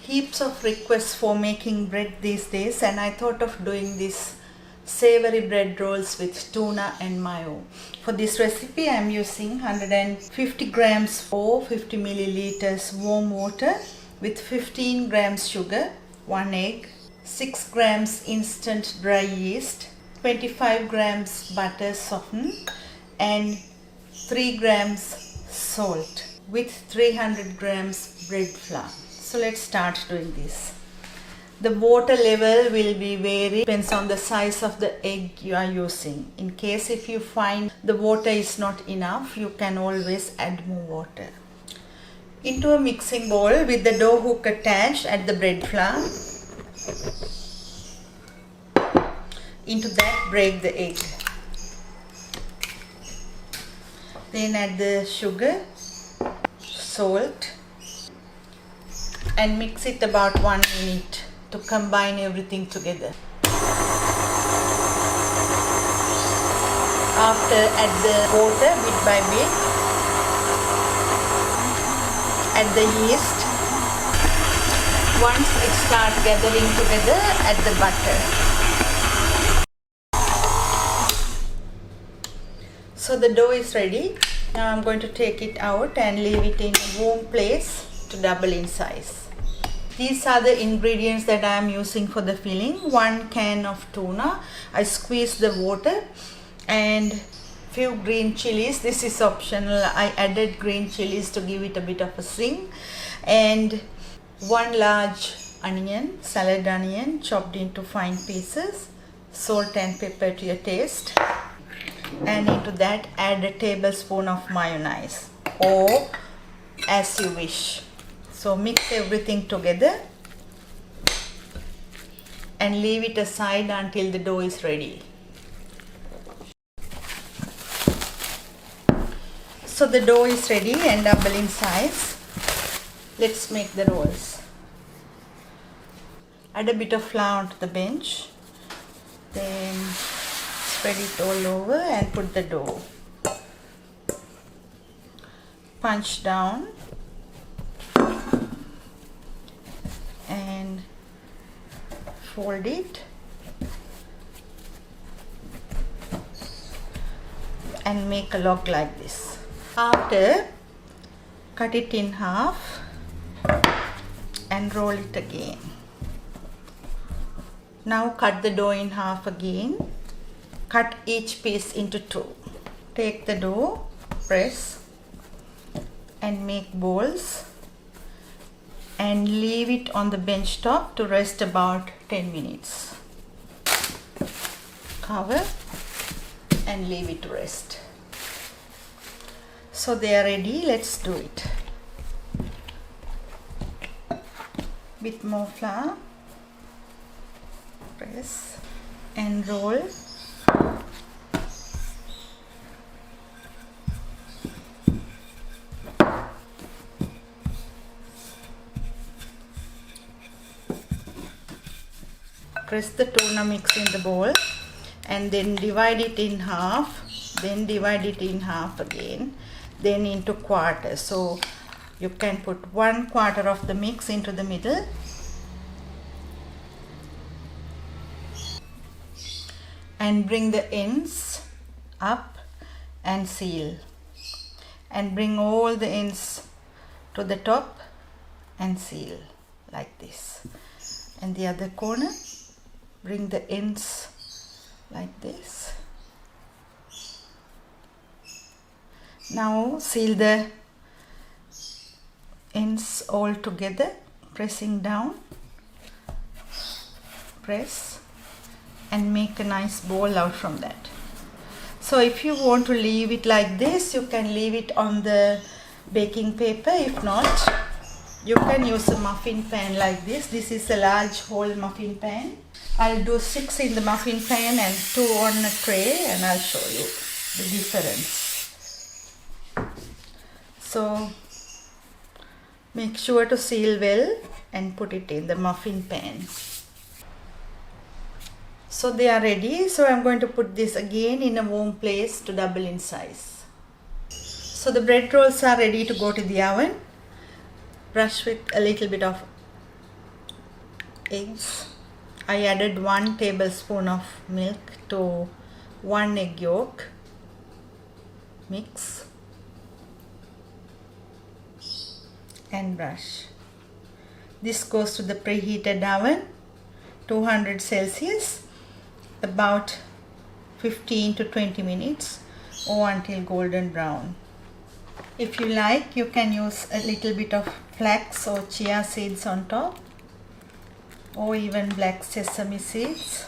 Heaps of requests for making bread these days, and I thought of doing this savory bread rolls with tuna and mayo. For this recipe I am using 150 grams or 50 milliliters warm water with 15 grams sugar, 1 egg, 6 grams instant dry yeast, 25 grams butter softened, and 3 grams salt with 300 grams bread flour. So let's start doing this. The water level will be vary, depends on the size of the egg you are using. In case if you find the water is not enough, you can always add more water. Into a mixing bowl with the dough hook attached at the bread flour. Into that break the egg. Then add the sugar, salt, and mix it about 1 minute to combine everything together. After add the water bit by bit, add the yeast. Once it starts gathering together, add the butter. So the dough is ready. Now I'm going to take it out and leave it in a warm place to double in size. These are the ingredients that I am using for the filling. 1 can of tuna. I squeezed the water and few green chilies. This is optional. I added green chilies to give it a bit of a zing. And 1 large onion, salad onion, chopped into fine pieces. Salt and pepper to your taste. And into that add a tablespoon of mayonnaise or as you wish. So mix everything together and leave it aside until the dough is ready. So the dough is ready and double in size. Let's make the rolls. Add a bit of flour onto the bench. Then spread it all over and put the dough. Punch down and fold it and make a log like this. After, cut it in half and roll it again. Now cut the dough in half again. Cut each piece into 2. Take the dough, press and make balls and leave it on the bench top to rest about 10 minutes. Cover and leave it to rest. So they are ready. Let's do it. Bit more flour. Press and roll. Press the tuna mix in the bowl and then divide it in half, then divide it in half again, then into quarters. So you can put 1/4 of the mix into the middle and bring the ends up and seal, and bring all the ends to the top and seal like this. And the other corner, bring the ends like this. Now seal the ends all together, pressing down, press and make a nice ball out from that. So if you want to leave it like this, you can leave it on the baking paper. If not, you can use a muffin pan like this. This is a large whole muffin pan. I'll do 6 in the muffin pan and 2 on a tray, and I'll show you the difference. So make sure to seal well and put it in the muffin pan. So they are ready. So I'm going to put this again in a warm place to double in size. So the bread rolls are ready to go to the oven. Brush with a little bit of eggs. I added 1 tablespoon of milk to 1 egg yolk. Mix and brush. This goes to the preheated oven, 200 Celsius, about 15 to 20 minutes or until golden brown. If you like, you can use a little bit of flax or chia seeds on top, or even black sesame seeds.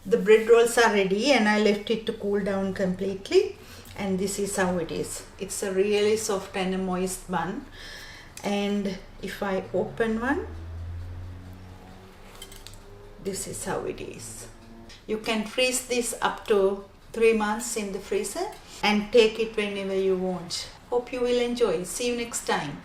The bread rolls are ready and I left it to cool down completely, and this is how it is. It's a really soft and a moist bun, and if I open one, this is how it is. You can freeze this up to 3 months in the freezer and take it whenever you want. Hope you will enjoy. See you next time.